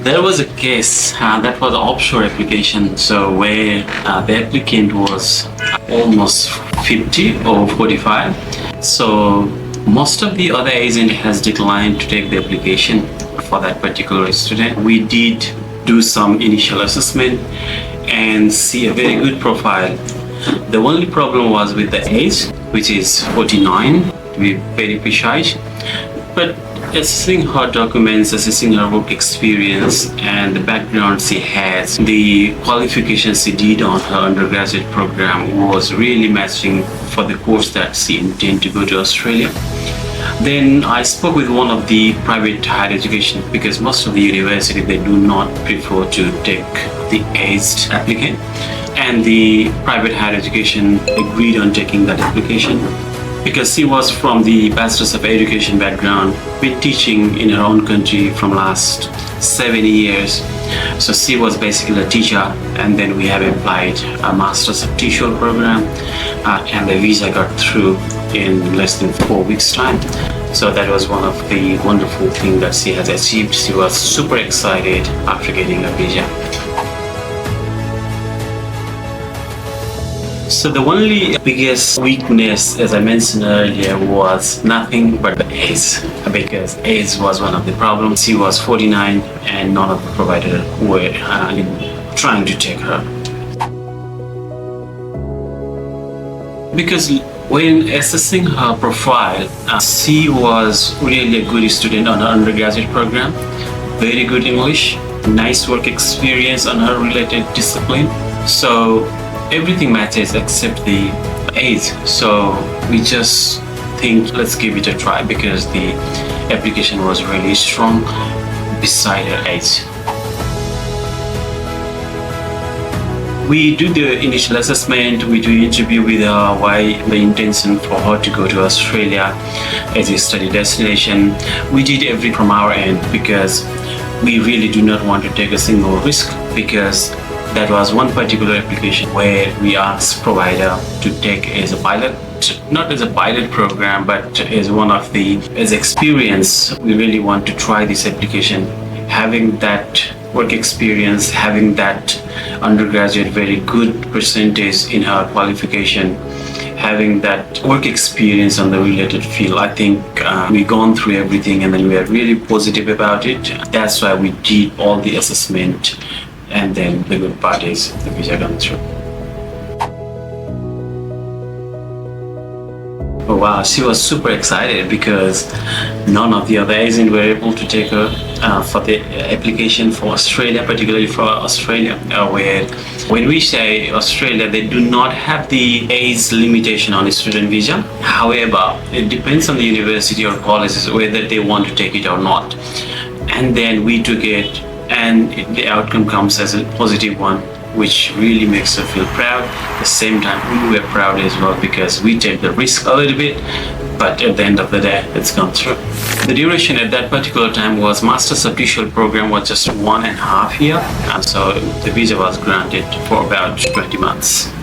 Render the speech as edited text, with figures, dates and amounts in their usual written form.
There was a case that was offshore application, so where the applicant was almost 50 or 45. So most of the other agent has declined to take the application for that particular student. We did do some initial assessment and see a very good profile. The only problem was with the age, which is 49, to be very precise. But assessing her documents, assessing her work experience and the background she has, the qualifications she did on her undergraduate program was really matching for the course that she intended to go to Australia. Then I spoke with one of the private higher education, because most of the university, they do not prefer to take the aged applicant, and the private higher education agreed on taking that application because she was from the Bachelor's of Education background, been teaching in her own country from last 7 years. So she was basically a teacher, and then we have applied a Master's of Teacher program, and the visa got through in less than 4 weeks' time. So that was one of the wonderful things that she has achieved. She was super excited after getting a visa. So the only biggest weakness, as I mentioned earlier, was nothing but the age, because age was one of the problems. She was 49 and none of the providers were trying to take her. Because when assessing her profile, she was really a good student on her undergraduate program, very good English, nice work experience on her related discipline. So everything matches except the age. So we just think let's give it a try, because the application was really strong beside her age. We do the initial assessment, we do interview with her, why the intention for her to go to Australia as a study destination. We did everything from our end, because we really do not want to take a single risk, because that was one particular application where we asked provider to take as a pilot, not as a pilot program, but as one of the, as experience. We really want to try this application, having that work experience, having that undergraduate very good percentage in her qualification, having that work experience on the related field. I think we gone through everything and then we are really positive about it. That's why we did all the assessment, and then the good part is the visa comes through. Oh wow, she was super excited because none of the other agents were able to take her for the application for Australia, particularly for Australia, where when we say Australia, they do not have the age limitation on a student visa. However, it depends on the university or colleges whether they want to take it or not. And then we took it, and the outcome comes as a positive one, which really makes us feel proud. At the same time, we were proud as well, because we take the risk a little bit, but at the end of the day, it's gone through. The duration at that particular time was Master's of Teacher program was just 1.5 years, and so the visa was granted for about 20 months.